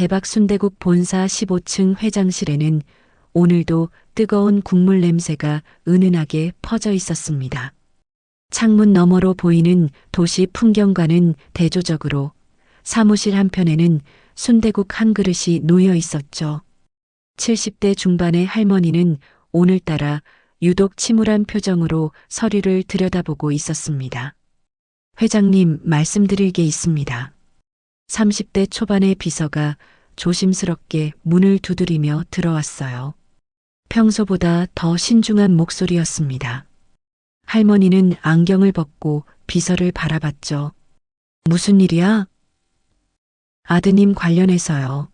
대박순대국 본사 15층 회장실에는 오늘도 뜨거운 국물 냄새가 은은하게 퍼져 있었습니다. 창문 너머로 보이는 도시 풍경과는 대조적으로 사무실 한편에는 순대국 한 그릇이 놓여 있었죠. 70대 중반의 할머니는 오늘따라 유독 침울한 표정으로 서류를 들여다보고 있었습니다. 회장님, 말씀드릴 게 있습니다. 30대 초반의 비서가 조심스럽게 문을 두드리며 들어왔어요. 평소보다 더 신중한 목소리였습니다. 할머니는 안경을 벗고 비서를 바라봤죠. 무슨 일이야? 아드님 관련해서요.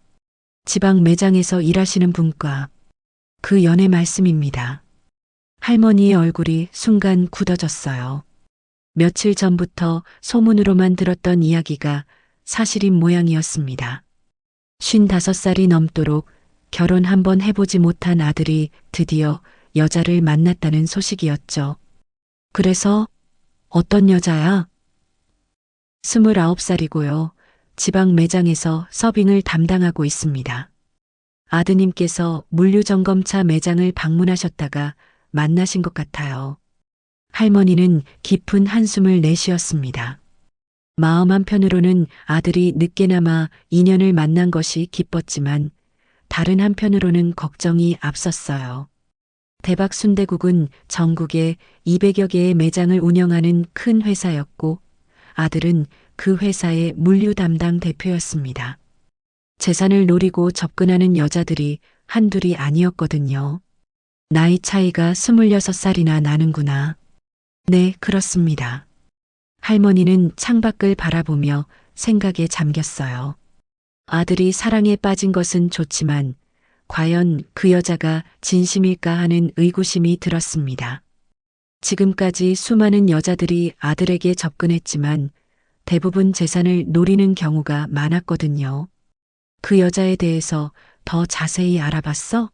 지방 매장에서 일하시는 분과 그 연애 말씀입니다. 할머니의 얼굴이 순간 굳어졌어요. 며칠 전부터 소문으로만 들었던 이야기가 사실인 모양이었습니다. 55살이 넘도록 결혼 한번 해보지 못한 아들이 드디어 여자를 만났다는 소식이었죠. 그래서 어떤 여자야? 29살이고요. 지방 매장에서 서빙을 담당하고 있습니다. 아드님께서 물류점검차 매장을 방문하셨다가 만나신 것 같아요. 할머니는 깊은 한숨을 내쉬었습니다. 마음 한편으로는 아들이 늦게나마 인연을 만난 것이 기뻤지만 다른 한편으로는 걱정이 앞섰어요. 대박순대국은 전국에 200여 개의 매장을 운영하는 큰 회사였고 아들은 그 회사의 물류 담당 대표였습니다. 재산을 노리고 접근하는 여자들이 한둘이 아니었거든요. 나이 차이가 26살이나 나는구나. 네, 그렇습니다. 할머니는 창밖을 바라보며 생각에 잠겼어요. 아들이 사랑에 빠진 것은 좋지만 과연 그 여자가 진심일까 하는 의구심이 들었습니다. 지금까지 수많은 여자들이 아들에게 접근했지만 대부분 재산을 노리는 경우가 많았거든요. 그 여자에 대해서 더 자세히 알아봤어?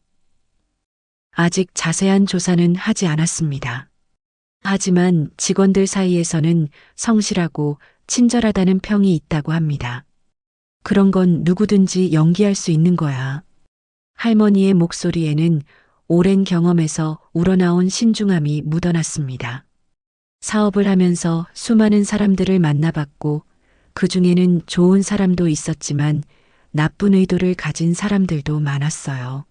아직 자세한 조사는 하지 않았습니다. 하지만 직원들 사이에서는 성실하고 친절하다는 평이 있다고 합니다. 그런 건 누구든지 연기할 수 있는 거야. 할머니의 목소리에는 오랜 경험에서 우러나온 신중함이 묻어났습니다. 사업을 하면서 수많은 사람들을 만나봤고 그 중에는 좋은 사람도 있었지만 나쁜 의도를 가진 사람들도 많았어요.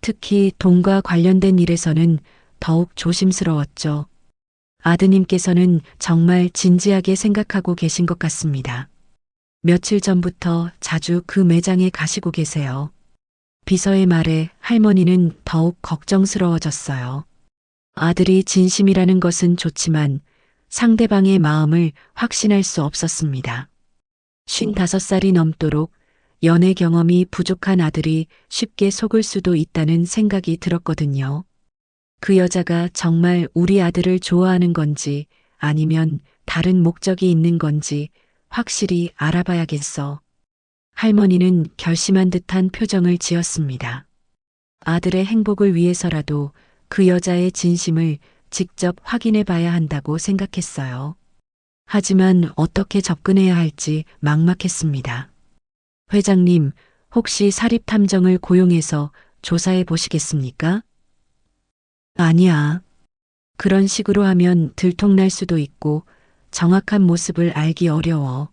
특히 돈과 관련된 일에서는 더욱 조심스러웠죠. 아드님께서는 정말 진지하게 생각하고 계신 것 같습니다. 며칠 전부터 자주 그 매장에 가시고 계세요. 비서의 말에 할머니는 더욱 걱정스러워졌어요. 아들이 진심이라는 것은 좋지만 상대방의 마음을 확신할 수 없었습니다. 55살이 넘도록 연애 경험이 부족한 아들이 쉽게 속을 수도 있다는 생각이 들었거든요. 그 여자가 정말 우리 아들을 좋아하는 건지 아니면 다른 목적이 있는 건지 확실히 알아봐야겠어. 할머니는 결심한 듯한 표정을 지었습니다. 아들의 행복을 위해서라도 그 여자의 진심을 직접 확인해 봐야 한다고 생각했어요. 하지만 어떻게 접근해야 할지 막막했습니다. 회장님, 혹시 사립탐정을 고용해서 조사해 보시겠습니까? 아니야. 그런 식으로 하면 들통날 수도 있고 정확한 모습을 알기 어려워.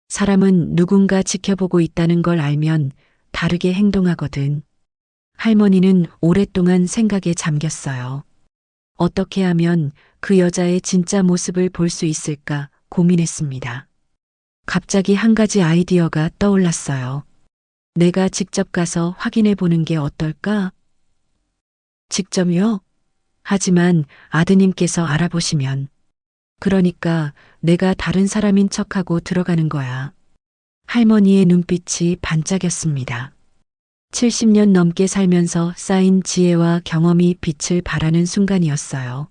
사람은 누군가 지켜보고 있다는 걸 알면 다르게 행동하거든. 할머니는 오랫동안 생각에 잠겼어요. 어떻게 하면 그 여자의 진짜 모습을 볼 수 있을까 고민했습니다. 갑자기 한 가지 아이디어가 떠올랐어요. 내가 직접 가서 확인해 보는 게 어떨까? 직접요? 하지만 아드님께서 알아보시면. 그러니까 내가 다른 사람인 척하고 들어가는 거야. 할머니의 눈빛이 반짝였습니다. 70년 넘게 살면서 쌓인 지혜와 경험이 빛을 발하는 순간이었어요.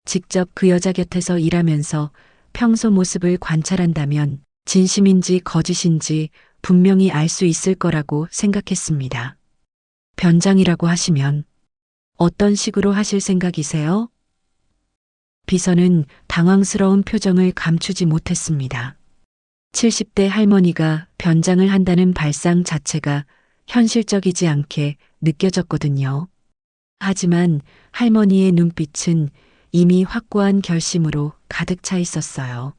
직접 그 여자 곁에서 일하면서 평소 모습을 관찰한다면 진심인지 거짓인지 분명히 알 수 있을 거라고 생각했습니다. 변장이라고 하시면 어떤 식으로 하실 생각이세요? 비서는 당황스러운 표정을 감추지 못했습니다. 70대 할머니가 변장을 한다는 발상 자체가 현실적이지 않게 느껴졌거든요. 하지만 할머니의 눈빛은 이미 확고한 결심으로 가득 차 있었어요.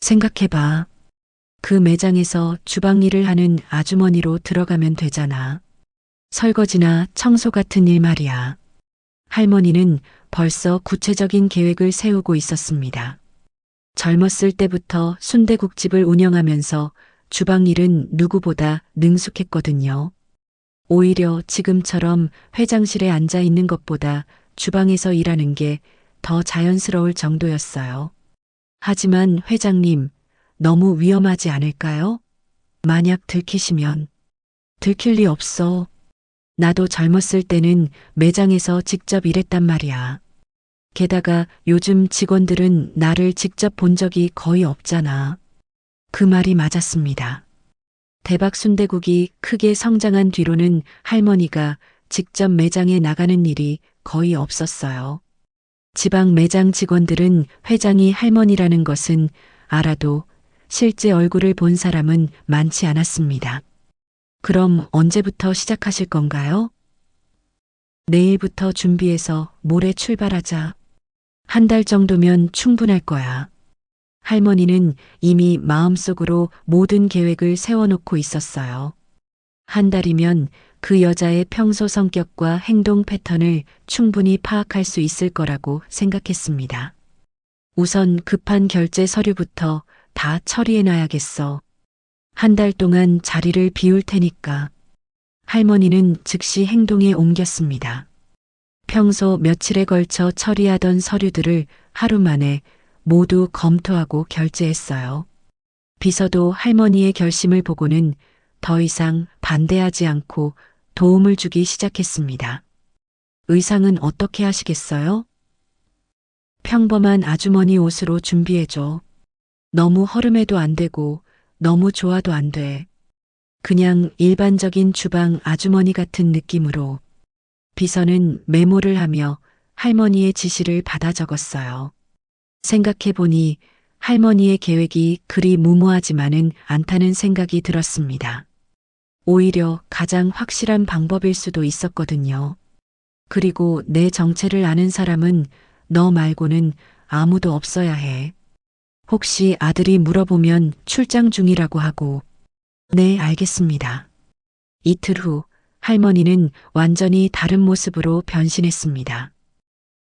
생각해봐. 그 매장에서 주방 일을 하는 아주머니로 들어가면 되잖아. 설거지나 청소 같은 일 말이야. 할머니는 벌써 구체적인 계획을 세우고 있었습니다. 젊었을 때부터 순대국집을 운영하면서 주방 일은 누구보다 능숙했거든요. 오히려 지금처럼 회장실에 앉아 있는 것보다 주방에서 일하는 게 더 자연스러울 정도였어요. 하지만 회장님, 너무 위험하지 않을까요? 만약 들키시면. 들킬 리 없어. 나도 젊었을 때는 매장에서 직접 일했단 말이야. 게다가 요즘 직원들은 나를 직접 본 적이 거의 없잖아. 그 말이 맞았습니다. 대박 순대국이 크게 성장한 뒤로는 할머니가 직접 매장에 나가는 일이 거의 없었어요. 지방 매장 직원들은 회장이 할머니라는 것은 알아도 실제 얼굴을 본 사람은 많지 않았습니다. 그럼 언제부터 시작하실 건가요? 내일부터 준비해서 모레 출발하자. 한 달 정도면 충분할 거야. 할머니는 이미 마음속으로 모든 계획을 세워놓고 있었어요. 한 달이면 그 여자의 평소 성격과 행동 패턴을 충분히 파악할 수 있을 거라고 생각했습니다. 우선 급한 결제 서류부터 다 처리해놔야겠어. 한 달 동안 자리를 비울 테니까. 할머니는 즉시 행동에 옮겼습니다. 평소 며칠에 걸쳐 처리하던 서류들을 하루 만에 모두 검토하고 결제했어요. 비서도 할머니의 결심을 보고는 더 이상 반대하지 않고 도움을 주기 시작했습니다. 의상은 어떻게 하시겠어요? 평범한 아주머니 옷으로 준비해줘. 너무 허름해도 안 되고 너무 좋아도 안 돼. 그냥 일반적인 주방 아주머니 같은 느낌으로. 비서는 메모를 하며 할머니의 지시를 받아 적었어요. 생각해보니 할머니의 계획이 그리 무모하지만은 않다는 생각이 들었습니다. 오히려 가장 확실한 방법일 수도 있었거든요. 그리고 내 정체를 아는 사람은 너 말고는 아무도 없어야 해. 혹시 아들이 물어보면 출장 중이라고 하고. 네, 알겠습니다. 이틀 후 할머니는 완전히 다른 모습으로 변신했습니다.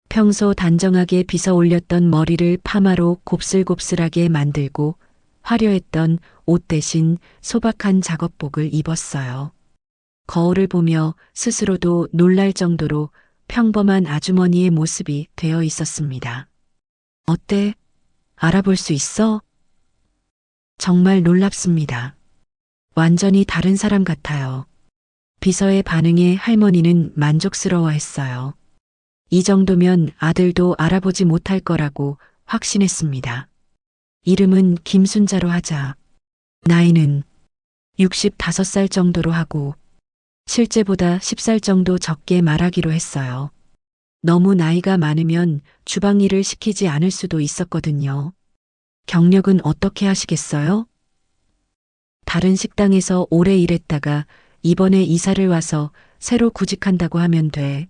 평소 단정하게 빗어 올렸던 머리를 파마로 곱슬곱슬하게 만들고 화려했던 옷 대신 소박한 작업복을 입었어요. 거울을 보며 스스로도 놀랄 정도로 평범한 아주머니의 모습이 되어 있었습니다. 어때? 알아볼 수 있어? 정말 놀랍습니다. 완전히 다른 사람 같아요. 비서의 반응에 할머니는 만족스러워했어요. 이 정도면 아들도 알아보지 못할 거라고 확신했습니다. 이름은 김순자로 하자. 나이는 65살 정도로 하고 실제보다 10살 정도 적게 말하기로 했어요. 너무 나이가 많으면 주방 일을 시키지 않을 수도 있었거든요. 경력은 어떻게 하시겠어요? 다른 식당에서 오래 일했다가 이번에 이사를 와서 새로 구직한다고 하면 돼.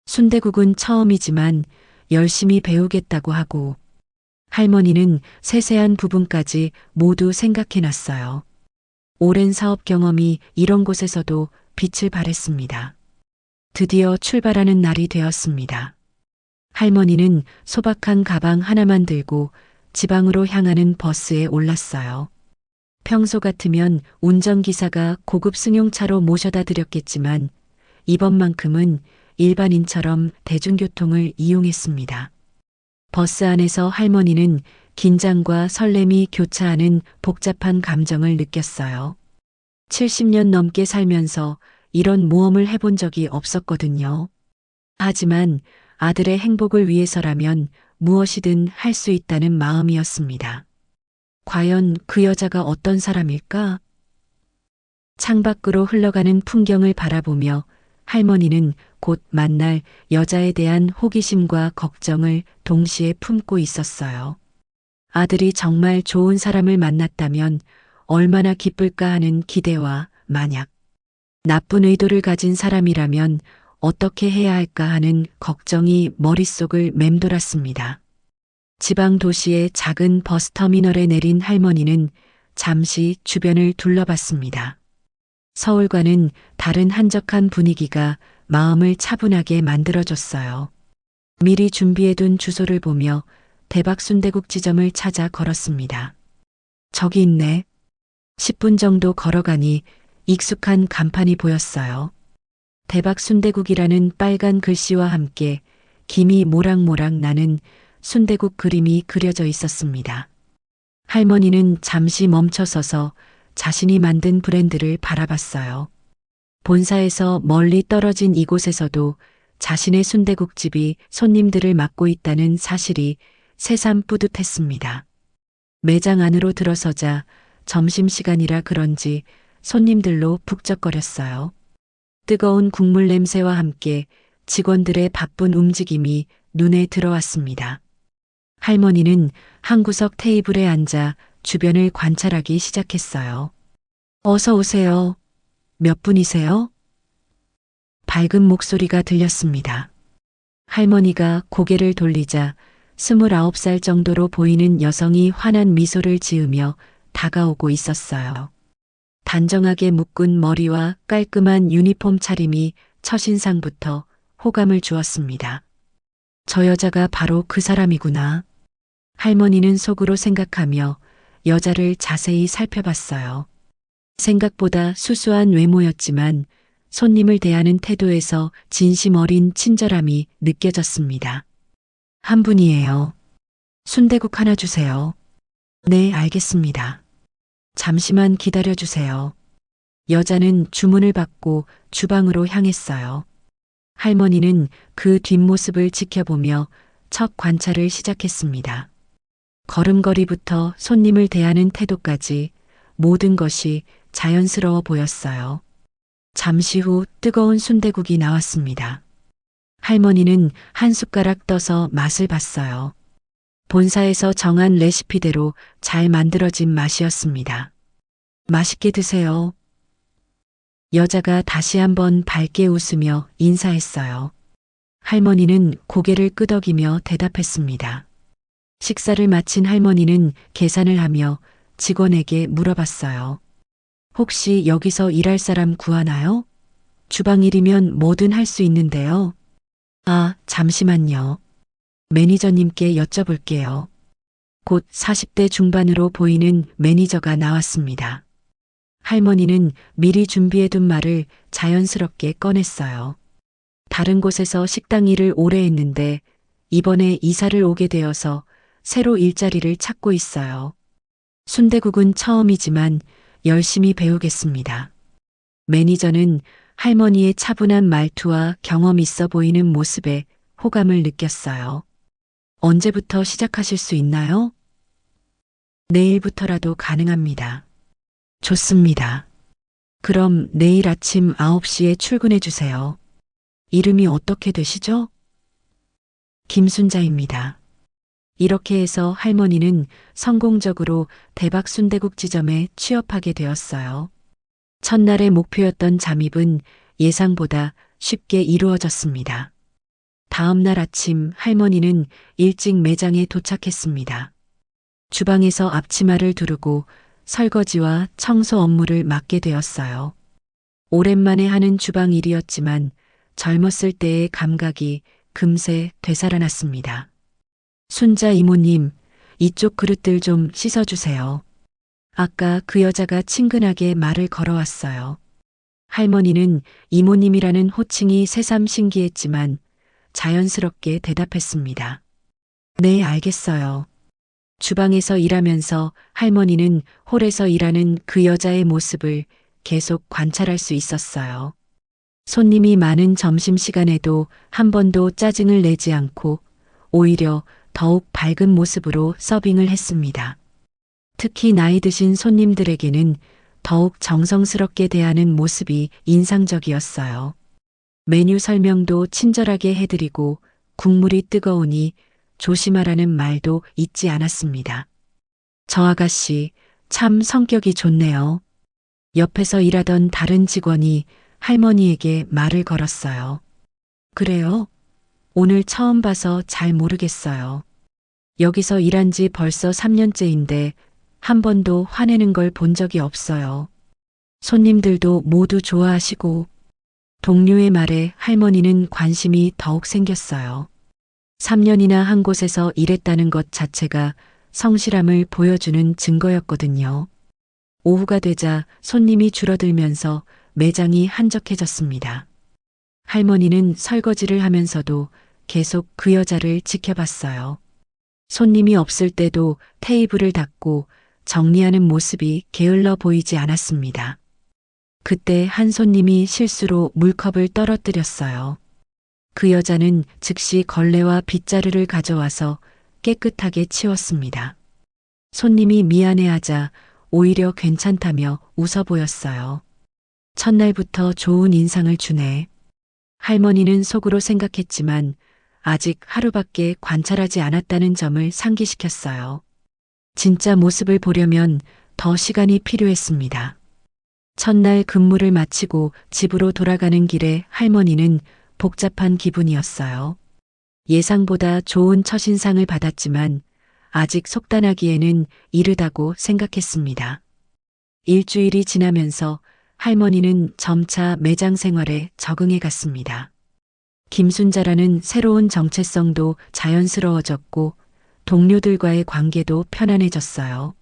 순대국은 처음이지만 열심히 배우겠다고 하고. 할머니는 세세한 부분까지 모두 생각해놨어요. 오랜 사업 경험이 이런 곳에서도 빛을 발했습니다. 드디어 출발하는 날이 되었습니다. 할머니는 소박한 가방 하나만 들고 지방으로 향하는 버스에 올랐어요. 평소 같으면 운전기사가 고급 승용차로 모셔다 드렸겠지만 이번만큼은 일반인처럼 대중교통을 이용했습니다. 버스 안에서 할머니는 긴장과 설렘이 교차하는 복잡한 감정을 느꼈어요. 70년 넘게 살면서 이런 모험을 해본 적이 없었거든요. 하지만 아들의 행복을 위해서라면 무엇이든 할 수 있다는 마음이었습니다. 과연 그 여자가 어떤 사람일까? 창밖으로 흘러가는 풍경을 바라보며 할머니는 곧 만날 여자에 대한 호기심과 걱정을 동시에 품고 있었어요. 아들이 정말 좋은 사람을 만났다면 얼마나 기쁠까 하는 기대와 만약 나쁜 의도를 가진 사람이라면 어떻게 해야 할까 하는 걱정이 머릿속을 맴돌았습니다. 지방 도시의 작은 버스터미널에 내린 할머니는 잠시 주변을 둘러봤습니다. 서울과는 다른 한적한 분위기가 마음을 차분하게 만들어줬어요. 미리 준비해둔 주소를 보며 대박순대국 지점을 찾아 걸었습니다. 저기 있네. 10분 정도 걸어가니 익숙한 간판이 보였어요. 대박순대국이라는 빨간 글씨와 함께 김이 모락모락 나는 순대국 그림이 그려져 있었습니다. 할머니는 잠시 멈춰서서 자신이 만든 브랜드를 바라봤어요. 본사에서 멀리 떨어진 이곳에서도 자신의 순대국집이 손님들을 맡고 있다는 사실이 새삼 뿌듯했습니다. 매장 안으로 들어서자 점심시간이라 그런지 손님들로 북적거렸어요. 뜨거운 국물 냄새와 함께 직원들의 바쁜 움직임이 눈에 들어왔습니다. 할머니는 한 구석 테이블에 앉아 주변을 관찰하기 시작했어요. 어서 오세요. 몇 분이세요? 밝은 목소리가 들렸습니다. 할머니가 고개를 돌리자 29살 정도로 보이는 여성이 환한 미소를 지으며 다가오고 있었어요. 단정하게 묶은 머리와 깔끔한 유니폼 차림이 첫인상부터 호감을 주었습니다. 저 여자가 바로 그 사람이구나. 할머니는 속으로 생각하며 여자를 자세히 살펴봤어요. 생각보다 수수한 외모였지만 손님을 대하는 태도에서 진심 어린 친절함이 느껴졌습니다. 한 분이에요. 순대국 하나 주세요. 네, 알겠습니다. 잠시만 기다려 주세요. 여자는 주문을 받고 주방으로 향했어요. 할머니는 그 뒷모습을 지켜보며 첫 관찰을 시작했습니다. 걸음걸이부터 손님을 대하는 태도까지 모든 것이 자연스러워 보였어요. 잠시 후 뜨거운 순대국이 나왔습니다. 할머니는 한 숟가락 떠서 맛을 봤어요. 본사에서 정한 레시피대로 잘 만들어진 맛이었습니다. 맛있게 드세요. 여자가 다시 한번 밝게 웃으며 인사했어요. 할머니는 고개를 끄덕이며 대답했습니다. 식사를 마친 할머니는 계산을 하며 직원에게 물어봤어요. 혹시 여기서 일할 사람 구하나요? 주방 일이면 뭐든 할 수 있는데요. 아, 잠시만요. 매니저님께 여쭤볼게요. 곧 40대 중반으로 보이는 매니저가 나왔습니다. 할머니는 미리 준비해둔 말을 자연스럽게 꺼냈어요. 다른 곳에서 식당 일을 오래 했는데 이번에 이사를 오게 되어서 새로 일자리를 찾고 있어요. 순대국은 처음이지만 열심히 배우겠습니다. 매니저는 할머니의 차분한 말투와 경험 있어 보이는 모습에 호감을 느꼈어요. 언제부터 시작하실 수 있나요? 내일부터라도 가능합니다. 좋습니다. 그럼 내일 아침 9시에 출근해 주세요. 이름이 어떻게 되시죠? 김순자입니다. 이렇게 해서 할머니는 성공적으로 대박순대국 지점에 취업하게 되었어요. 첫날의 목표였던 잠입은 예상보다 쉽게 이루어졌습니다. 다음 날 아침 할머니는 일찍 매장에 도착했습니다. 주방에서 앞치마를 두르고 설거지와 청소 업무를 맡게 되었어요. 오랜만에 하는 주방 일이었지만 젊었을 때의 감각이 금세 되살아났습니다. 순자 이모님, 이쪽 그릇들 좀 씻어주세요. 아까 그 여자가 친근하게 말을 걸어왔어요. 할머니는 이모님이라는 호칭이 새삼 신기했지만 자연스럽게 대답했습니다. 네, 알겠어요. 주방에서 일하면서 할머니는 홀에서 일하는 그 여자의 모습을 계속 관찰할 수 있었어요. 손님이 많은 점심시간에도 한 번도 짜증을 내지 않고 오히려 더욱 밝은 모습으로 서빙을 했습니다. 특히 나이 드신 손님들에게는 더욱 정성스럽게 대하는 모습이 인상적이었어요. 메뉴 설명도 친절하게 해드리고 국물이 뜨거우니 조심하라는 말도 잊지 않았습니다. 저 아가씨 참 성격이 좋네요. 옆에서 일하던 다른 직원이 할머니에게 말을 걸었어요. 그래요? 오늘 처음 봐서 잘 모르겠어요. 여기서 일한 지 벌써 3년째인데 한 번도 화내는 걸 본 적이 없어요. 손님들도 모두 좋아하시고 동료의 말에 할머니는 관심이 더욱 생겼어요. 3년이나 한 곳에서 일했다는 것 자체가 성실함을 보여주는 증거였거든요. 오후가 되자 손님이 줄어들면서 매장이 한적해졌습니다. 할머니는 설거지를 하면서도 계속 그 여자를 지켜봤어요. 손님이 없을 때도 테이블을 닦고 정리하는 모습이 게을러 보이지 않았습니다. 그때 한 손님이 실수로 물컵을 떨어뜨렸어요. 그 여자는 즉시 걸레와 빗자루를 가져와서 깨끗하게 치웠습니다. 손님이 미안해하자 오히려 괜찮다며 웃어 보였어요. 첫날부터 좋은 인상을 주네. 할머니는 속으로 생각했지만 아직 하루밖에 관찰하지 않았다는 점을 상기시켰어요. 진짜 모습을 보려면 더 시간이 필요했습니다. 첫날 근무를 마치고 집으로 돌아가는 길에 할머니는 복잡한 기분이었어요. 예상보다 좋은 첫인상을 받았지만 아직 속단하기에는 이르다고 생각했습니다. 일주일이 지나면서 할머니는 점차 매장 생활에 적응해 갔습니다. 김순자라는 새로운 정체성도 자연스러워졌고 동료들과의 관계도 편안해졌어요.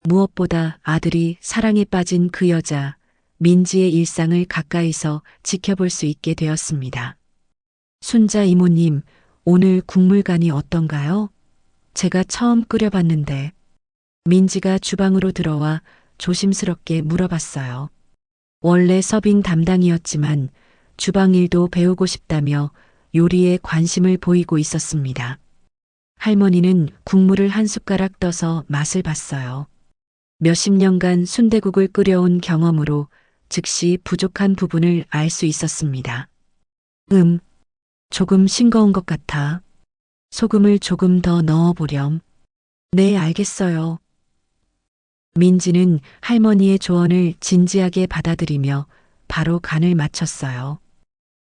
무엇보다 아들이 사랑에 빠진 그 여자, 민지의 일상을 가까이서 지켜볼 수 있게 되었습니다. 순자 이모님, 오늘 국물간이 어떤가요? 제가 처음 끓여봤는데. 민지가 주방으로 들어와 조심스럽게 물어봤어요. 원래 서빙 담당이었지만 주방 일도 배우고 싶다며 요리에 관심을 보이고 있었습니다. 할머니는 국물을 한 숟가락 떠서 맛을 봤어요. 몇십 년간 순대국을 끓여온 경험으로 즉시 부족한 부분을 알 수 있었습니다. 조금 싱거운 것 같아. 소금을 조금 더 넣어보렴. 네, 알겠어요. 민지는 할머니의 조언을 진지하게 받아들이며 바로 간을 맞췄어요.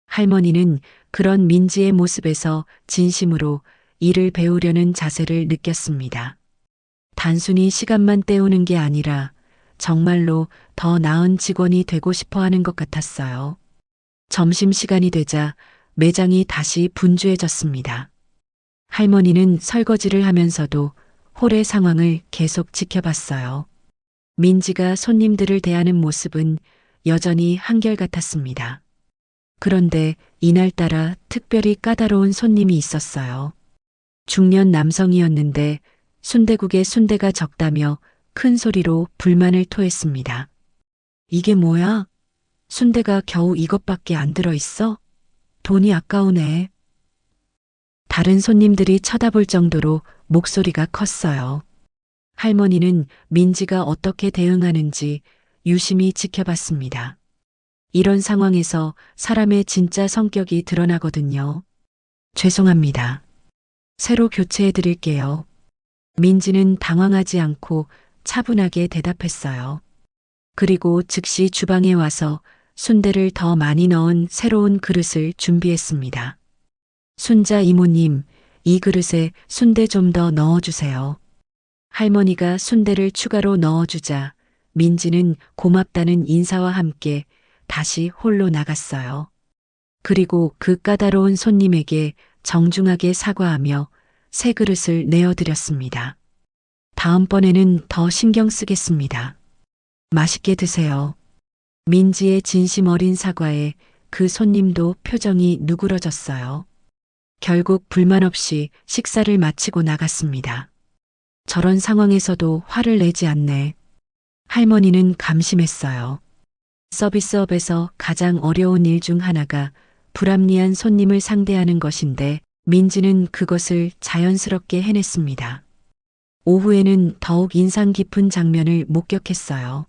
할머니는 그런 민지의 모습에서 진심으로 일을 배우려는 자세를 느꼈습니다. 단순히 시간만 때우는 게 아니라 정말로 더 나은 직원이 되고 싶어 하는 것 같았어요. 점심시간이 되자 매장이 다시 분주해졌습니다. 할머니는 설거지를 하면서도 홀의 상황을 계속 지켜봤어요. 민지가 손님들을 대하는 모습은 여전히 한결같았습니다. 그런데 이날따라 특별히 까다로운 손님이 있었어요. 중년 남성이었는데 순대국에 순대가 적다며 큰 소리로 불만을 토했습니다. 이게 뭐야? 순대가 겨우 이것밖에 안 들어있어? 돈이 아까우네. 다른 손님들이 쳐다볼 정도로 목소리가 컸어요. 할머니는 민지가 어떻게 대응하는지 유심히 지켜봤습니다. 이런 상황에서 사람의 진짜 성격이 드러나거든요. 죄송합니다. 새로 교체해 드릴게요. 민지는 당황하지 않고 차분하게 대답했어요. 그리고 즉시 주방에 와서 순대를 더 많이 넣은 새로운 그릇을 준비했습니다. 순자 이모님, 이 그릇에 순대 좀 더 넣어주세요. 할머니가 순대를 추가로 넣어주자 민지는 고맙다는 인사와 함께 다시 홀로 나갔어요. 그리고 그 까다로운 손님에게 정중하게 사과하며 새 그릇을 내어드렸습니다. 다음번에는 더 신경 쓰겠습니다. 맛있게 드세요. 민지의 진심 어린 사과에 그 손님도 표정이 누그러졌어요. 결국 불만 없이 식사를 마치고 나갔습니다. 저런 상황에서도 화를 내지 않네. 할머니는 감심했어요. 서비스업에서 가장 어려운 일 중 하나가 불합리한 손님을 상대하는 것인데 민지는 그것을 자연스럽게 해냈습니다. 오후에는 더욱 인상 깊은 장면을 목격했어요.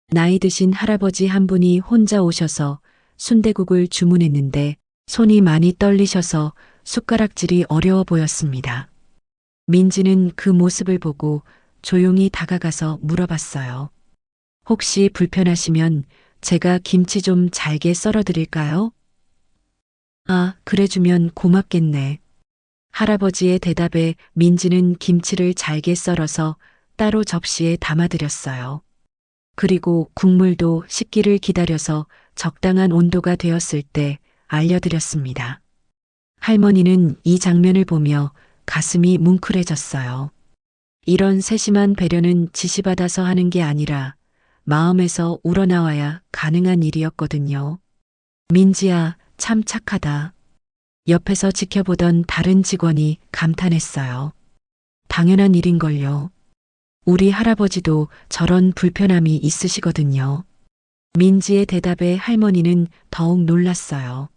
나이 드신 할아버지 한 분이 혼자 오셔서 순대국을 주문했는데 손이 많이 떨리셔서 숟가락질이 어려워 보였습니다. 민지는 그 모습을 보고 조용히 다가가서 물어봤어요. 혹시 불편하시면 제가 김치 좀 잘게 썰어 드릴까요? 아, 그래주면 고맙겠네. 할아버지의 대답에 민지는 김치를 잘게 썰어서 따로 접시에 담아드렸어요. 그리고 국물도 식기를 기다려서 적당한 온도가 되었을 때 알려드렸습니다. 할머니는 이 장면을 보며 가슴이 뭉클해졌어요. 이런 세심한 배려는 지시받아서 하는 게 아니라 마음에서 우러나와야 가능한 일이었거든요. 민지야, 참 착하다. 옆에서 지켜보던 다른 직원이 감탄했어요. 당연한 일인걸요. 우리 할아버지도 저런 불편함이 있으시거든요. 민지의 대답에 할머니는 더욱 놀랐어요.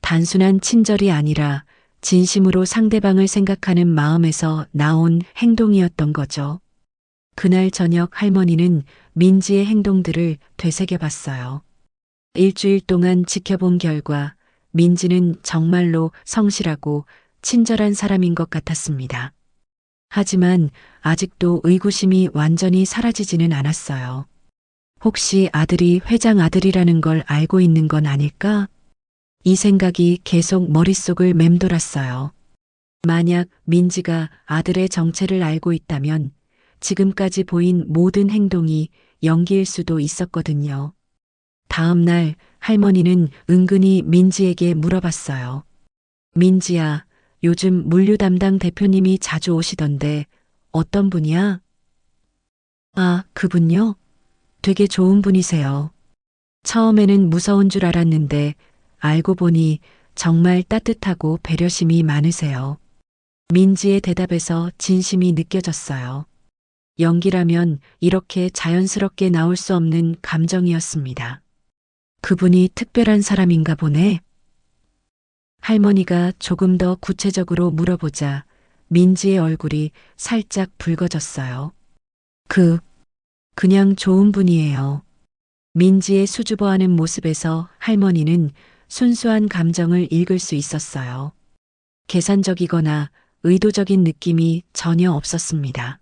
단순한 친절이 아니라 진심으로 상대방을 생각하는 마음에서 나온 행동이었던 거죠. 그날 저녁 할머니는 민지의 행동들을 되새겨 봤어요. 일주일 동안 지켜본 결과 민지는 정말로 성실하고 친절한 사람인 것 같았습니다. 하지만 아직도 의구심이 완전히 사라지지는 않았어요. 혹시 아들이 회장 아들이라는 걸 알고 있는 건 아닐까? 이 생각이 계속 머릿속을 맴돌았어요. 만약 민지가 아들의 정체를 알고 있다면 지금까지 보인 모든 행동이 연기일 수도 있었거든요. 다음 날 할머니는 은근히 민지에게 물어봤어요. 민지야, 요즘 물류 담당 대표님이 자주 오시던데 어떤 분이야? 아, 그분요? 되게 좋은 분이세요. 처음에는 무서운 줄 알았는데 알고 보니 정말 따뜻하고 배려심이 많으세요. 민지의 대답에서 진심이 느껴졌어요. 연기라면 이렇게 자연스럽게 나올 수 없는 감정이었습니다. 그분이 특별한 사람인가 보네. 할머니가 조금 더 구체적으로 물어보자 민지의 얼굴이 살짝 붉어졌어요. 그냥 좋은 분이에요. 민지의 수줍어하는 모습에서 할머니는 순수한 감정을 읽을 수 있었어요. 계산적이거나 의도적인 느낌이 전혀 없었습니다.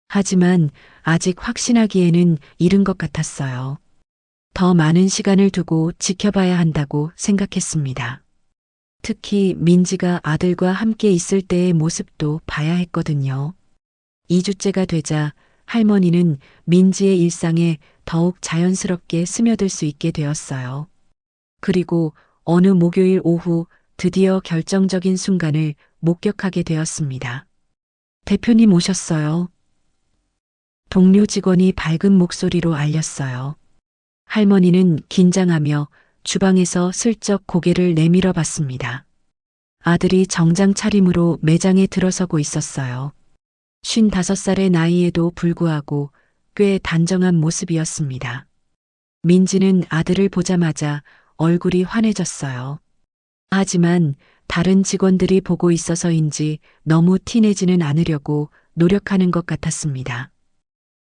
하지만 아직 확신하기에는 이른 것 같았어요. 더 많은 시간을 두고 지켜봐야 한다고 생각했습니다. 특히 민지가 아들과 함께 있을 때의 모습도 봐야 했거든요. 2주째가 되자 할머니는 민지의 일상에 더욱 자연스럽게 스며들 수 있게 되었어요. 그리고 어느 목요일 오후 드디어 결정적인 순간을 목격하게 되었습니다. 대표님 오셨어요. 동료 직원이 밝은 목소리로 알렸어요. 할머니는 긴장하며 주방에서 슬쩍 고개를 내밀어 봤습니다. 아들이 정장 차림으로 매장에 들어서고 있었어요. 55살의 나이에도 불구하고 꽤 단정한 모습이었습니다. 민지는 아들을 보자마자 얼굴이 환해졌어요. 하지만 다른 직원들이 보고 있어서인지 너무 티내지는 않으려고 노력하는 것 같았습니다.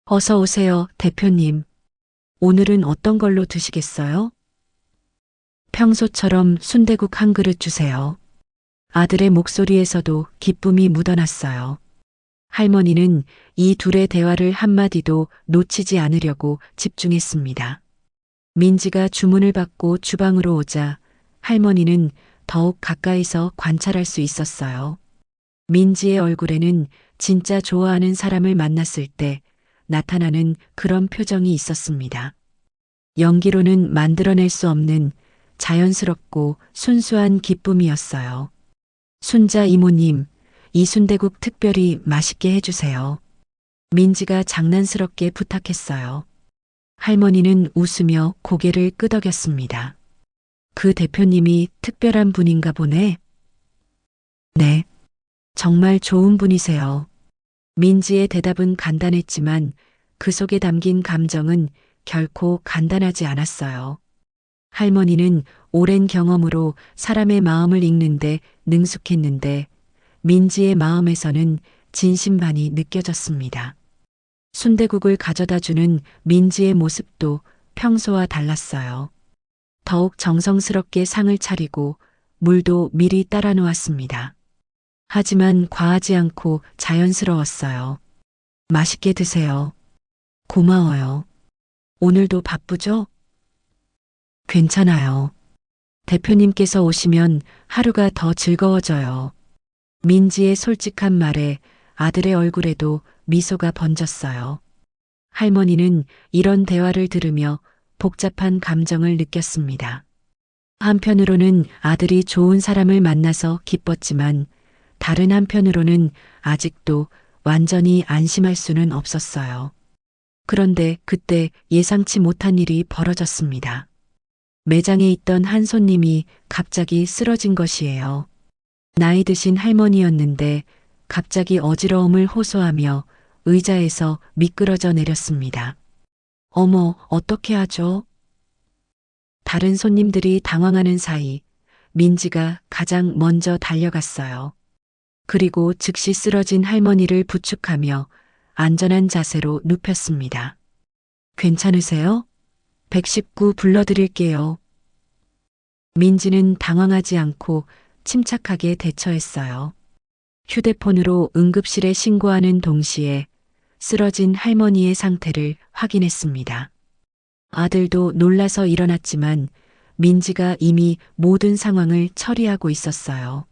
어서 오세요, 대표님. 오늘은 어떤 걸로 드시겠어요? 평소처럼 순대국 한 그릇 주세요. 아들의 목소리에서도 기쁨이 묻어났어요. 할머니는 이 둘의 대화를 한마디도 놓치지 않으려고 집중했습니다. 민지가 주문을 받고 주방으로 오자 할머니는 더욱 가까이서 관찰할 수 있었어요. 민지의 얼굴에는 진짜 좋아하는 사람을 만났을 때 나타나는 그런 표정이 있었습니다. 연기로는 만들어낼 수 없는 자연스럽고 순수한 기쁨이었어요. 순자 이모님, 이 순대국 특별히 맛있게 해주세요. 민지가 장난스럽게 부탁했어요. 할머니는 웃으며 고개를 끄덕였습니다. 그 대표님이 특별한 분인가 보네. 네, 정말 좋은 분이세요. 민지의 대답은 간단했지만 그 속에 담긴 감정은 결코 간단하지 않았어요. 할머니는 오랜 경험으로 사람의 마음을 읽는데 능숙했는데 민지의 마음에서는 진심반이 느껴졌습니다. 순대국을 가져다 주는 민지의 모습도 평소와 달랐어요. 더욱 정성스럽게 상을 차리고 물도 미리 따라 놓았습니다. 하지만 과하지 않고 자연스러웠어요. 맛있게 드세요. 고마워요. 오늘도 바쁘죠? 괜찮아요. 대표님께서 오시면 하루가 더 즐거워져요. 민지의 솔직한 말에 아들의 얼굴에도 미소가 번졌어요. 할머니는 이런 대화를 들으며 복잡한 감정을 느꼈습니다. 한편으로는 아들이 좋은 사람을 만나서 기뻤지만 다른 한편으로는 아직도 완전히 안심할 수는 없었어요. 그런데 그때 예상치 못한 일이 벌어졌습니다. 매장에 있던 한 손님이 갑자기 쓰러진 것이에요. 나이 드신 할머니였는데 갑자기 어지러움을 호소하며 의자에서 미끄러져 내렸습니다. 어머, 어떻게 하죠? 다른 손님들이 당황하는 사이 민지가 가장 먼저 달려갔어요. 그리고 즉시 쓰러진 할머니를 부축하며 안전한 자세로 눕혔습니다. 괜찮으세요? 119 불러드릴게요. 민지는 당황하지 않고 침착하게 대처했어요. 휴대폰으로 응급실에 신고하는 동시에 쓰러진 할머니의 상태를 확인했습니다. 아들도 놀라서 일어났지만 민지가 이미 모든 상황을 처리하고 있었어요.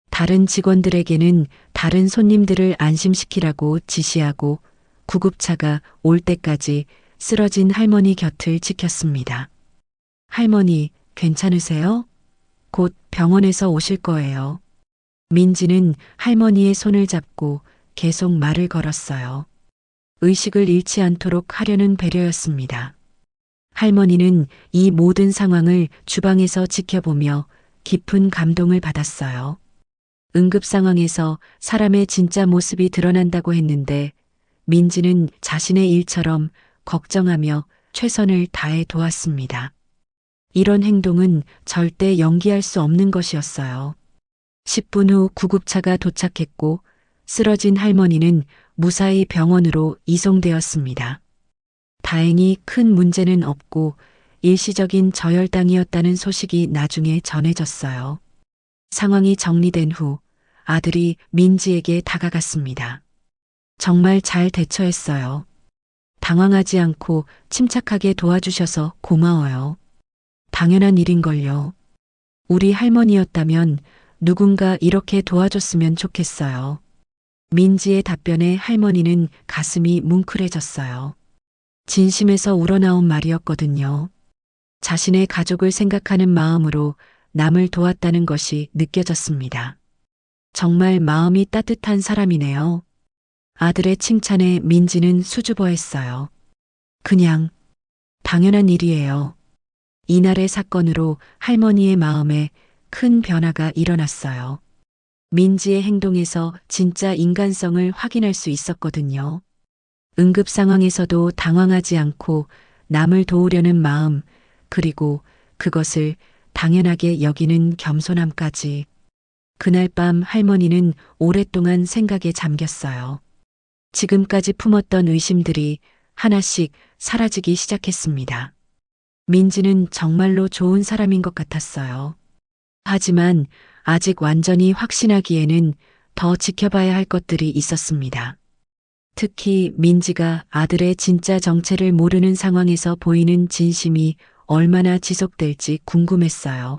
다른 직원들에게는 다른 손님들을 안심시키라고 지시하고 구급차가 올 때까지 쓰러진 할머니 곁을 지켰습니다. 할머니, 괜찮으세요? 곧 병원에서 오실 거예요. 민지는 할머니의 손을 잡고 계속 말을 걸었어요. 의식을 잃지 않도록 하려는 배려였습니다. 할머니는 이 모든 상황을 주방에서 지켜보며 깊은 감동을 받았어요. 응급 상황에서 사람의 진짜 모습이 드러난다고 했는데 민지는 자신의 일처럼 걱정하며 최선을 다해 도왔습니다. 이런 행동은 절대 연기할 수 없는 것이었어요. 10분 후 구급차가 도착했고 쓰러진 할머니는 무사히 병원으로 이송되었습니다. 다행히 큰 문제는 없고 일시적인 저혈당이었다는 소식이 나중에 전해졌어요. 상황이 정리된 후 아들이 민지에게 다가갔습니다. 정말 잘 대처했어요. 당황하지 않고 침착하게 도와주셔서 고마워요. 당연한 일인걸요. 우리 할머니였다면 누군가 이렇게 도와줬으면 좋겠어요. 민지의 답변에 할머니는 가슴이 뭉클해졌어요. 진심에서 우러나온 말이었거든요. 자신의 가족을 생각하는 마음으로 남을 도왔다는 것이 느껴졌습니다. 정말 마음이 따뜻한 사람이네요. 아들의 칭찬에 민지는 수줍어했어요. 그냥 당연한 일이에요. 이날의 사건으로 할머니의 마음에 큰 변화가 일어났어요. 민지의 행동에서 진짜 인간성을 확인할 수 있었거든요. 응급 상황에서도 당황하지 않고 남을 도우려는 마음, 그리고 그것을 당연하게 여기는 겸손함까지. 그날 밤 할머니는 오랫동안 생각에 잠겼어요. 지금까지 품었던 의심들이 하나씩 사라지기 시작했습니다. 민지는 정말로 좋은 사람인 것 같았어요. 하지만 아직 완전히 확신하기에는 더 지켜봐야 할 것들이 있었습니다. 특히 민지가 아들의 진짜 정체를 모르는 상황에서 보이는 진심이 얼마나 지속될지 궁금했어요.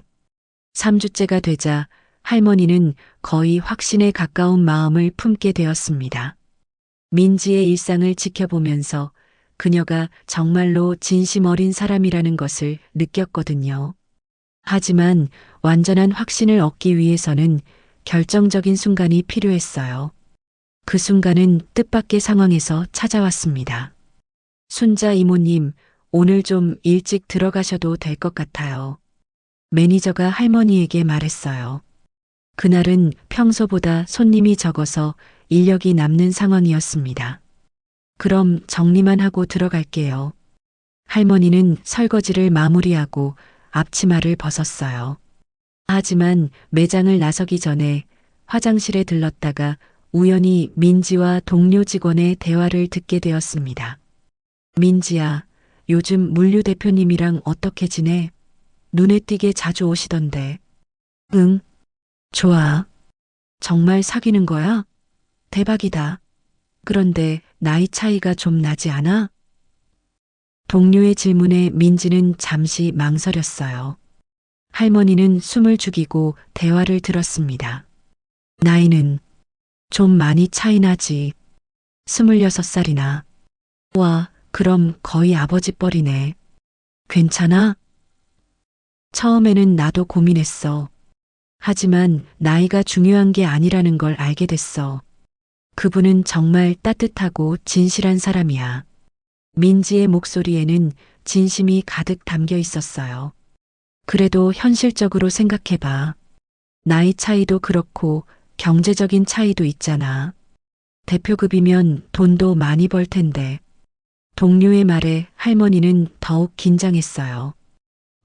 3주째가 되자 할머니는 거의 확신에 가까운 마음을 품게 되었습니다. 민지의 일상을 지켜보면서 그녀가 정말로 진심 어린 사람이라는 것을 느꼈거든요. 하지만 완전한 확신을 얻기 위해서는 결정적인 순간이 필요했어요. 그 순간은 뜻밖의 상황에서 찾아왔습니다. 순자 이모님, 오늘 좀 일찍 들어가셔도 될 것 같아요. 매니저가 할머니에게 말했어요. 그날은 평소보다 손님이 적어서 인력이 남는 상황이었습니다. 그럼 정리만 하고 들어갈게요. 할머니는 설거지를 마무리하고 앞치마를 벗었어요. 하지만 매장을 나서기 전에 화장실에 들렀다가 우연히 민지와 동료 직원의 대화를 듣게 되었습니다. 민지야, 요즘 물류 대표님이랑 어떻게 지내? 눈에 띄게 자주 오시던데. 응, 좋아. 정말 사귀는 거야? 대박이다. 그런데 나이 차이가 좀 나지 않아? 동료의 질문에 민지는 잠시 망설였어요. 할머니는 숨을 죽이고 대화를 들었습니다. 나이는 좀 많이 차이 나지. 26살이나. 와, 그럼 거의 아버지 뻘이네. 괜찮아? 처음에는 나도 고민했어. 하지만 나이가 중요한 게 아니라는 걸 알게 됐어. 그분은 정말 따뜻하고 진실한 사람이야. 민지의 목소리에는 진심이 가득 담겨 있었어요. 그래도 현실적으로 생각해봐. 나이 차이도 그렇고 경제적인 차이도 있잖아. 대표급이면 돈도 많이 벌 텐데. 동료의 말에 할머니는 더욱 긴장했어요.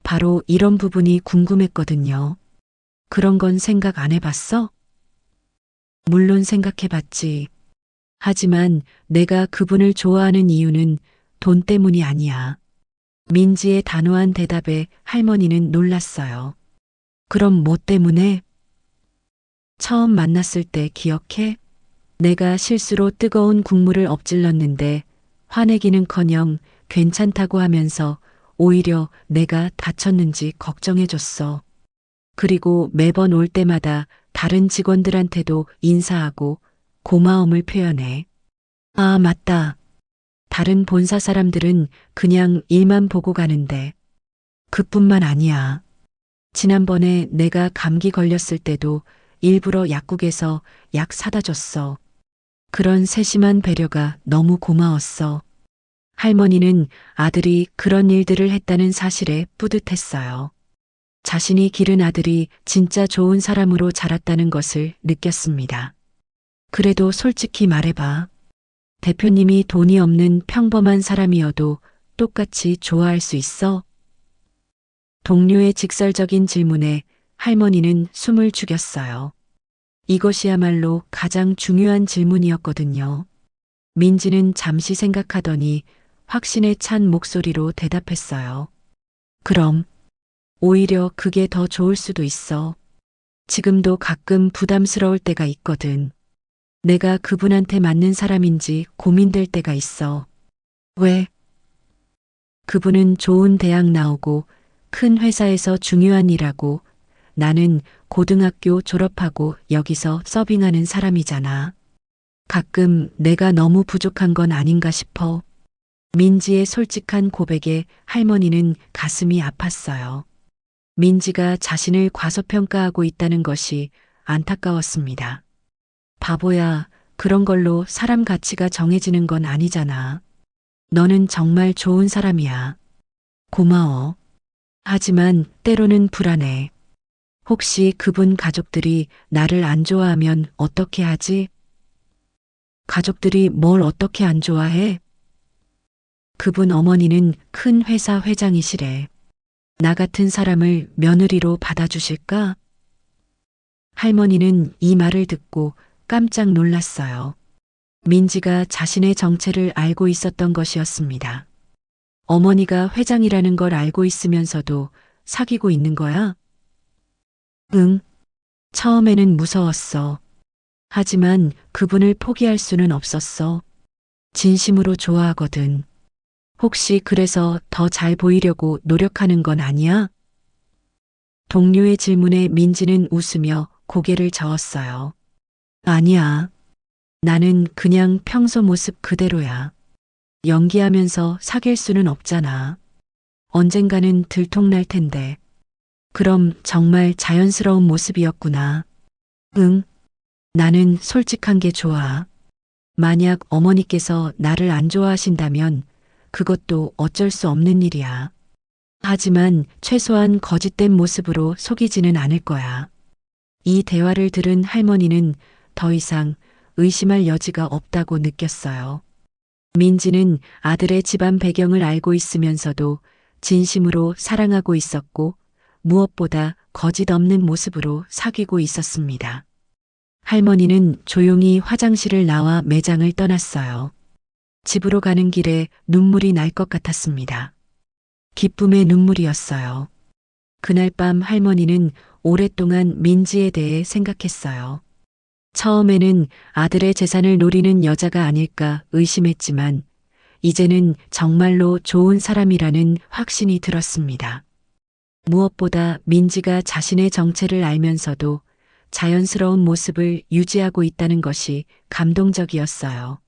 바로 이런 부분이 궁금했거든요. 그런 건 생각 안 해봤어? 물론 생각해봤지. 하지만 내가 그분을 좋아하는 이유는 돈 때문이 아니야. 민지의 단호한 대답에 할머니는 놀랐어요. 그럼 뭐 때문에? 처음 만났을 때 기억해? 내가 실수로 뜨거운 국물을 엎질렀는데 화내기는커녕 괜찮다고 하면서 오히려 내가 다쳤는지 걱정해줬어. 그리고 매번 올 때마다 다른 직원들한테도 인사하고 고마움을 표현해. 아, 맞다. 다른 본사 사람들은 그냥 일만 보고 가는데 그뿐만 아니야. 지난번에 내가 감기 걸렸을 때도 일부러 약국에서 약 사다 줬어. 그런 세심한 배려가 너무 고마웠어. 할머니는 아들이 그런 일들을 했다는 사실에 뿌듯했어요. 자신이 기른 아들이 진짜 좋은 사람으로 자랐다는 것을 느꼈습니다. 그래도 솔직히 말해봐. 대표님이 돈이 없는 평범한 사람이어도 똑같이 좋아할 수 있어? 동료의 직설적인 질문에 할머니는 숨을 죽였어요. 이것이야말로 가장 중요한 질문이었거든요. 민지는 잠시 생각하더니 확신에 찬 목소리로 대답했어요. 그럼 오히려 그게 더 좋을 수도 있어. 지금도 가끔 부담스러울 때가 있거든. 내가 그분한테 맞는 사람인지 고민될 때가 있어. 왜? 그분은 좋은 대학 나오고 큰 회사에서 중요한 일하고 나는 고등학교 졸업하고 여기서 서빙하는 사람이잖아. 가끔 내가 너무 부족한 건 아닌가 싶어. 민지의 솔직한 고백에 할머니는 가슴이 아팠어요. 민지가 자신을 과소평가하고 있다는 것이 안타까웠습니다. 바보야, 그런 걸로 사람 가치가 정해지는 건 아니잖아. 너는 정말 좋은 사람이야. 고마워. 하지만 때로는 불안해. 혹시 그분 가족들이 나를 안 좋아하면 어떻게 하지? 가족들이 뭘 어떻게 안 좋아해? 그분 어머니는 큰 회사 회장이시래. 나 같은 사람을 며느리로 받아주실까? 할머니는 이 말을 듣고 깜짝 놀랐어요. 민지가 자신의 정체를 알고 있었던 것이었습니다. 어머니가 회장이라는 걸 알고 있으면서도 사귀고 있는 거야? 응. 처음에는 무서웠어. 하지만 그분을 포기할 수는 없었어. 진심으로 좋아하거든. 혹시 그래서 더 잘 보이려고 노력하는 건 아니야? 동료의 질문에 민지는 웃으며 고개를 저었어요. 아니야. 나는 그냥 평소 모습 그대로야. 연기하면서 사귈 수는 없잖아. 언젠가는 들통날 텐데. 그럼 정말 자연스러운 모습이었구나. 응. 나는 솔직한 게 좋아. 만약 어머니께서 나를 안 좋아하신다면 그것도 어쩔 수 없는 일이야. 하지만 최소한 거짓된 모습으로 속이지는 않을 거야. 이 대화를 들은 할머니는 더 이상 의심할 여지가 없다고 느꼈어요. 민지는 아들의 집안 배경을 알고 있으면서도 진심으로 사랑하고 있었고 무엇보다 거짓 없는 모습으로 사귀고 있었습니다. 할머니는 조용히 화장실을 나와 매장을 떠났어요. 집으로 가는 길에 눈물이 날 것 같았습니다. 기쁨의 눈물이었어요. 그날 밤 할머니는 오랫동안 민지에 대해 생각했어요. 처음에는 아들의 재산을 노리는 여자가 아닐까 의심했지만 이제는 정말로 좋은 사람이라는 확신이 들었습니다. 무엇보다 민지가 자신의 정체를 알면서도 자연스러운 모습을 유지하고 있다는 것이 감동적이었어요.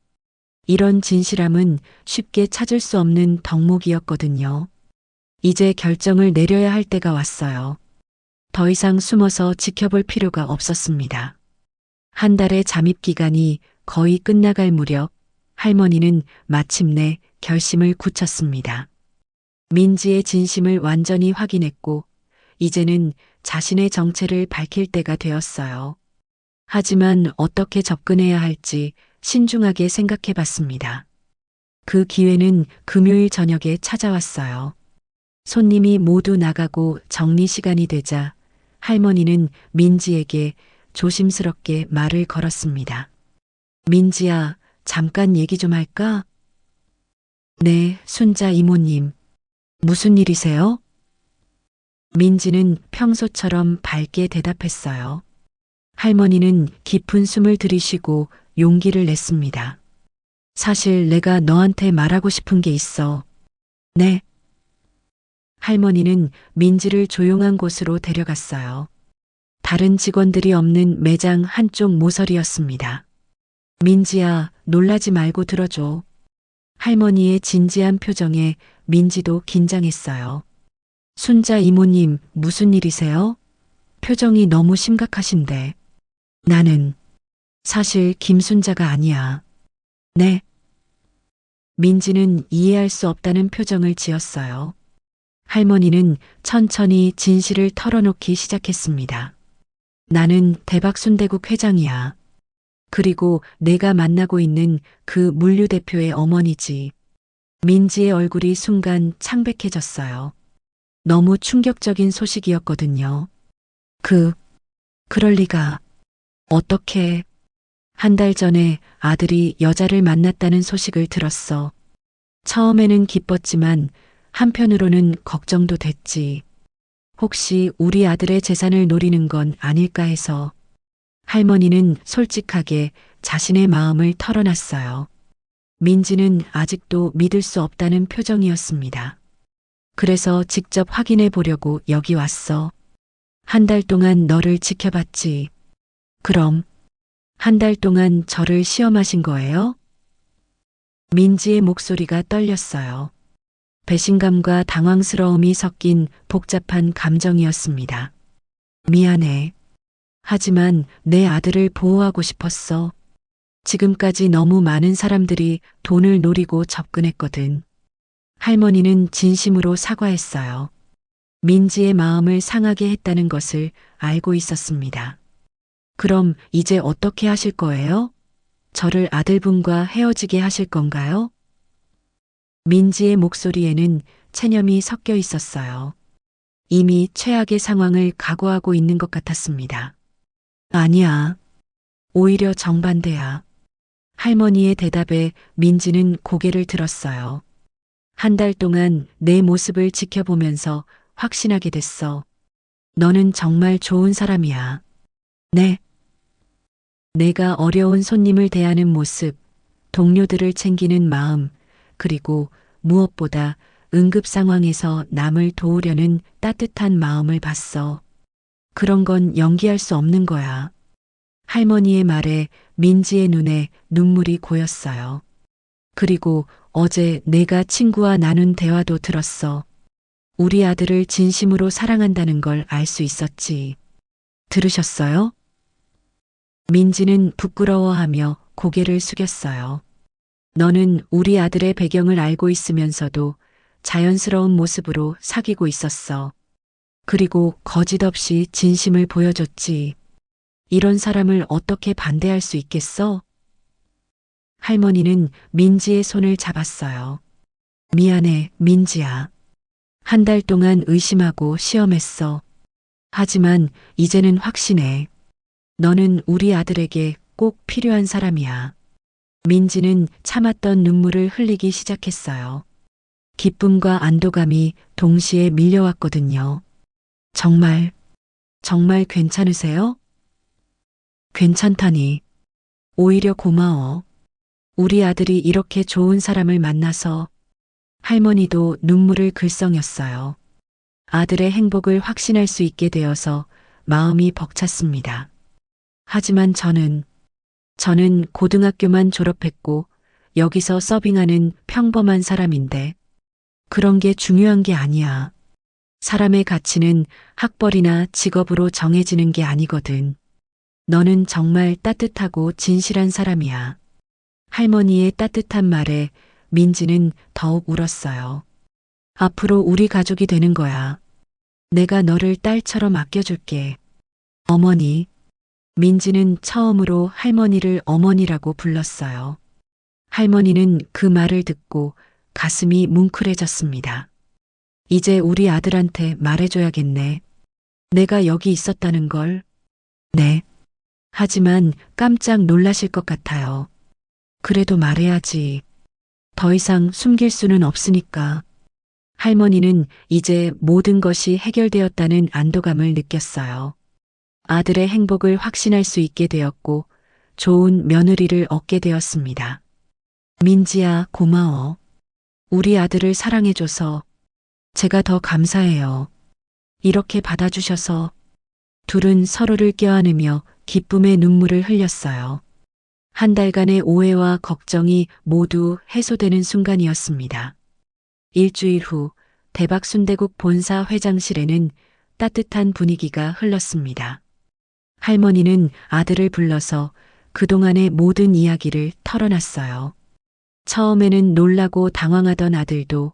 이런 진실함은 쉽게 찾을 수 없는 덕목이었거든요. 이제 결정을 내려야 할 때가 왔어요. 더 이상 숨어서 지켜볼 필요가 없었습니다. 한 달의 잠입 기간이 거의 끝나갈 무렵 할머니는 마침내 결심을 굳혔습니다. 민지의 진심을 완전히 확인했고 이제는 자신의 정체를 밝힐 때가 되었어요. 하지만 어떻게 접근해야 할지 신중하게 생각해 봤습니다. 그 기회는 금요일 저녁에 찾아왔어요. 손님이 모두 나가고 정리 시간이 되자 할머니는 민지에게 조심스럽게 말을 걸었습니다. 민지야, 잠깐 얘기 좀 할까? 네, 순자 이모님. 무슨 일이세요? 민지는 평소처럼 밝게 대답했어요. 할머니는 깊은 숨을 들이쉬고 용기를 냈습니다. 사실 내가 너한테 말하고 싶은 게 있어. 네. 할머니는 민지를 조용한 곳으로 데려갔어요. 다른 직원들이 없는 매장 한쪽 모서리였습니다. 민지야, 놀라지 말고 들어줘. 할머니의 진지한 표정에 민지도 긴장했어요. 순자 이모님, 무슨 일이세요? 표정이 너무 심각하신데. 나는 사실 김순자가 아니야. 네. 민지는 이해할 수 없다는 표정을 지었어요. 할머니는 천천히 진실을 털어놓기 시작했습니다. 나는 대박순대국 회장이야. 그리고 내가 만나고 있는 그 물류 대표의 어머니지. 민지의 얼굴이 순간 창백해졌어요. 너무 충격적인 소식이었거든요. 그럴 리가. 어떻게. 한 달 전에 아들이 여자를 만났다는 소식을 들었어. 처음에는 기뻤지만 한편으로는 걱정도 됐지. 혹시 우리 아들의 재산을 노리는 건 아닐까 해서. 할머니는 솔직하게 자신의 마음을 털어놨어요. 민지는 아직도 믿을 수 없다는 표정이었습니다. 그래서 직접 확인해 보려고 여기 왔어. 한 달 동안 너를 지켜봤지. 그럼 한 달 동안 저를 시험하신 거예요? 민지의 목소리가 떨렸어요. 배신감과 당황스러움이 섞인 복잡한 감정이었습니다. 미안해. 하지만 내 아들을 보호하고 싶었어. 지금까지 너무 많은 사람들이 돈을 노리고 접근했거든. 할머니는 진심으로 사과했어요. 민지의 마음을 상하게 했다는 것을 알고 있었습니다. 그럼 이제 어떻게 하실 거예요? 저를 아들분과 헤어지게 하실 건가요? 민지의 목소리에는 체념이 섞여 있었어요. 이미 최악의 상황을 각오하고 있는 것 같았습니다. 아니야. 오히려 정반대야. 할머니의 대답에 민지는 고개를 들었어요. 한 달 동안 내 모습을 지켜보면서 확신하게 됐어. 너는 정말 좋은 사람이야. 네. 내가 어려운 손님을 대하는 모습, 동료들을 챙기는 마음, 그리고 무엇보다 응급 상황에서 남을 도우려는 따뜻한 마음을 봤어. 그런 건 연기할 수 없는 거야. 할머니의 말에 민지의 눈에 눈물이 고였어요. 그리고 어제 내가 친구와 나눈 대화도 들었어. 우리 아들을 진심으로 사랑한다는 걸 알 수 있었지. 들으셨어요? 민지는 부끄러워하며 고개를 숙였어요. 너는 우리 아들의 배경을 알고 있으면서도 자연스러운 모습으로 사귀고 있었어. 그리고 거짓 없이 진심을 보여줬지. 이런 사람을 어떻게 반대할 수 있겠어? 할머니는 민지의 손을 잡았어요. 미안해, 민지야. 한 달 동안 의심하고 시험했어. 하지만 이제는 확신해. 너는 우리 아들에게 꼭 필요한 사람이야. 민지는 참았던 눈물을 흘리기 시작했어요. 기쁨과 안도감이 동시에 밀려왔거든요. 정말 괜찮으세요? 괜찮다니. 오히려 고마워. 우리 아들이 이렇게 좋은 사람을 만나서. 할머니도 눈물을 글썽였어요. 아들의 행복을 확신할 수 있게 되어서 마음이 벅찼습니다. 하지만 저는 고등학교만 졸업했고 여기서 서빙하는 평범한 사람인데 그런 게 중요한 게 아니야. 사람의 가치는 학벌이나 직업으로 정해지는 게 아니거든. 너는 정말 따뜻하고 진실한 사람이야. 할머니의 따뜻한 말에 민지는 더욱 울었어요. 앞으로 우리 가족이 되는 거야. 내가 너를 딸처럼 아껴줄게. 어머니. 민지는 처음으로 할머니를 어머니라고 불렀어요. 할머니는 그 말을 듣고 가슴이 뭉클해졌습니다. 이제 우리 아들한테 말해줘야겠네. 내가 여기 있었다는 걸. 네. 하지만 깜짝 놀라실 것 같아요. 그래도 말해야지. 더 이상 숨길 수는 없으니까. 할머니는 이제 모든 것이 해결되었다는 안도감을 느꼈어요. 아들의 행복을 확신할 수 있게 되었고 좋은 며느리를 얻게 되었습니다. 민지야, 고마워. 우리 아들을 사랑해줘서 제가 더 감사해요. 이렇게 받아주셔서. 둘은 서로를 껴안으며 기쁨의 눈물을 흘렸어요. 한 달간의 오해와 걱정이 모두 해소되는 순간이었습니다. 일주일 후 대박순대국 본사 회장실에는 따뜻한 분위기가 흘렀습니다. 할머니는 아들을 불러서 그동안의 모든 이야기를 털어놨어요. 처음에는 놀라고 당황하던 아들도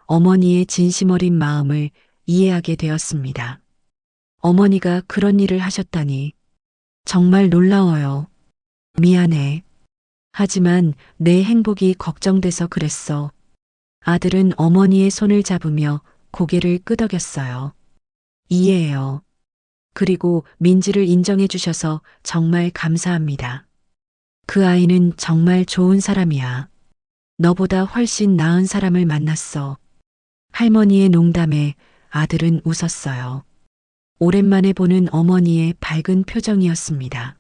어머니의 진심 어린 마음을 이해하게 되었습니다. 어머니가 그런 일을 하셨다니. 정말 놀라워요. 미안해. 하지만 내 행복이 걱정돼서 그랬어. 아들은 어머니의 손을 잡으며 고개를 끄덕였어요. 이해해요. 그리고 민지를 인정해 주셔서 정말 감사합니다. 그 아이는 정말 좋은 사람이야. 너보다 훨씬 나은 사람을 만났어. 할머니의 농담에 아들은 웃었어요. 오랜만에 보는 어머니의 밝은 표정이었습니다.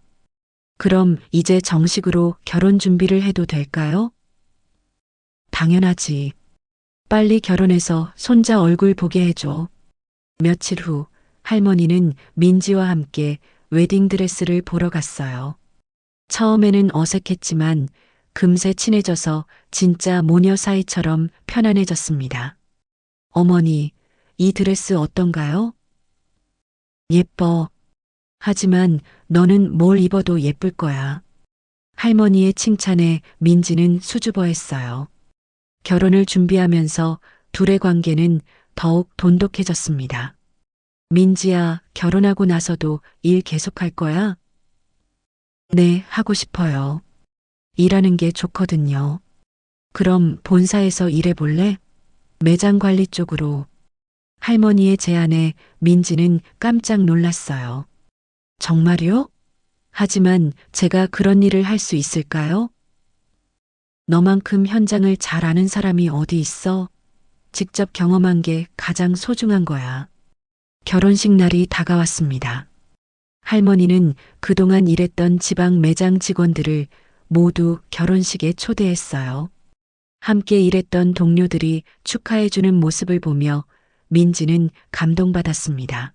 그럼 이제 정식으로 결혼 준비를 해도 될까요? 당연하지. 빨리 결혼해서 손자 얼굴 보게 해줘. 며칠 후 할머니는 민지와 함께 웨딩드레스를 보러 갔어요. 처음에는 어색했지만 금세 친해져서 진짜 모녀 사이처럼 편안해졌습니다. 어머니, 이 드레스 어떤가요? 예뻐. 하지만 너는 뭘 입어도 예쁠 거야. 할머니의 칭찬에 민지는 수줍어했어요. 결혼을 준비하면서 둘의 관계는 더욱 돈독해졌습니다. 민지야, 결혼하고 나서도 일 계속할 거야? 네, 하고 싶어요. 일하는 게 좋거든요. 그럼 본사에서 일해볼래? 매장 관리 쪽으로. 할머니의 제안에 민지는 깜짝 놀랐어요. 정말요? 하지만 제가 그런 일을 할 수 있을까요? 너만큼 현장을 잘 아는 사람이 어디 있어? 직접 경험한 게 가장 소중한 거야. 결혼식 날이 다가왔습니다. 할머니는 그동안 일했던 지방 매장 직원들을 모두 결혼식에 초대했어요. 함께 일했던 동료들이 축하해주는 모습을 보며 민지는 감동받았습니다.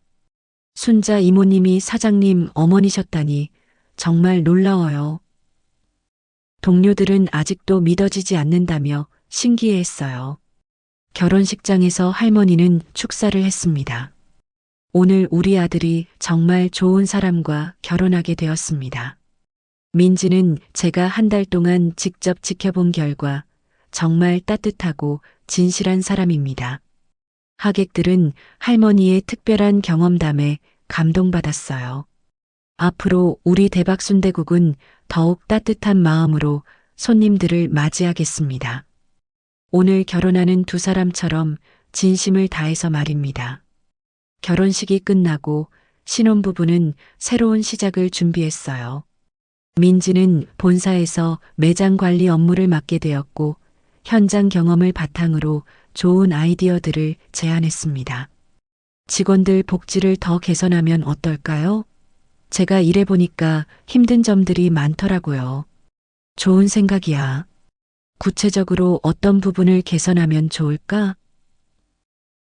순자 이모님이 사장님 어머니셨다니 정말 놀라워요. 동료들은 아직도 믿어지지 않는다며 신기해했어요. 결혼식장에서 할머니는 축사를 했습니다. 오늘 우리 아들이 정말 좋은 사람과 결혼하게 되었습니다. 민지는 제가 한 달 동안 직접 지켜본 결과 정말 따뜻하고 진실한 사람입니다. 하객들은 할머니의 특별한 경험담에 감동받았어요. 앞으로 우리 대박순대국은 더욱 따뜻한 마음으로 손님들을 맞이하겠습니다. 오늘 결혼하는 두 사람처럼 진심을 다해서 말입니다. 결혼식이 끝나고 신혼부부는 새로운 시작을 준비했어요. 민지는 본사에서 매장 관리 업무를 맡게 되었고 현장 경험을 바탕으로 좋은 아이디어들을 제안했습니다. 직원들 복지를 더 개선하면 어떨까요? 제가 일해보니까 힘든 점들이 많더라고요. 좋은 생각이야. 구체적으로 어떤 부분을 개선하면 좋을까?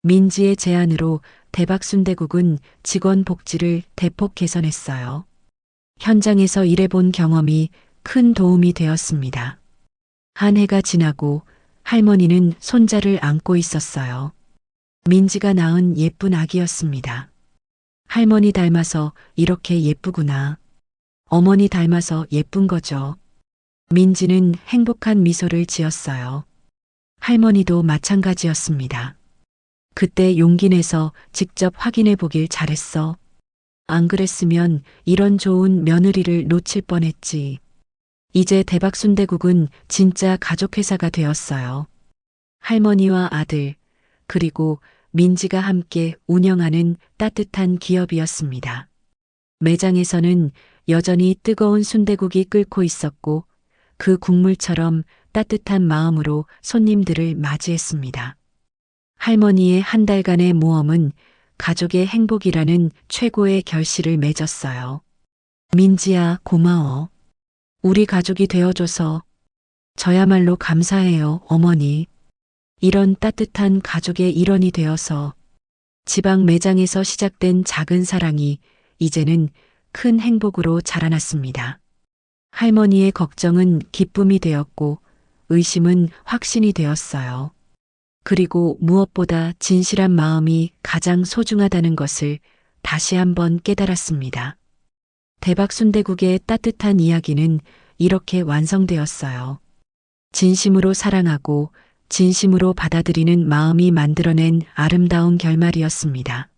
민지의 제안으로 대박순대국은 직원 복지를 대폭 개선했어요. 현장에서 일해본 경험이 큰 도움이 되었습니다. 한 해가 지나고 할머니는 손자를 안고 있었어요. 민지가 낳은 예쁜 아기였습니다. 할머니 닮아서 이렇게 예쁘구나. 어머니 닮아서 예쁜 거죠. 민지는 행복한 미소를 지었어요. 할머니도 마찬가지였습니다. 그때 용기 내서 직접 확인해 보길 잘했어. 안 그랬으면 이런 좋은 며느리를 놓칠 뻔했지. 이제 대박순대국은 진짜 가족회사가 되었어요. 할머니와 아들, 그리고 민지가 함께 운영하는 따뜻한 기업이었습니다. 매장에서는 여전히 뜨거운 순대국이 끓고 있었고 그 국물처럼 따뜻한 마음으로 손님들을 맞이했습니다. 할머니의 한 달간의 모험은 가족의 행복이라는 최고의 결실을 맺었어요. 민지야, 고마워. 우리 가족이 되어줘서 저야말로 감사해요, 어머니. 이런 따뜻한 가족의 일원이 되어서 지방 매장에서 시작된 작은 사랑이 이제는 큰 행복으로 자라났습니다. 할머니의 걱정은 기쁨이 되었고 의심은 확신이 되었어요. 그리고 무엇보다 진실한 마음이 가장 소중하다는 것을 다시 한번 깨달았습니다. 대박순대국의 따뜻한 이야기는 이렇게 완성되었어요. 진심으로 사랑하고 진심으로 받아들이는 마음이 만들어낸 아름다운 결말이었습니다.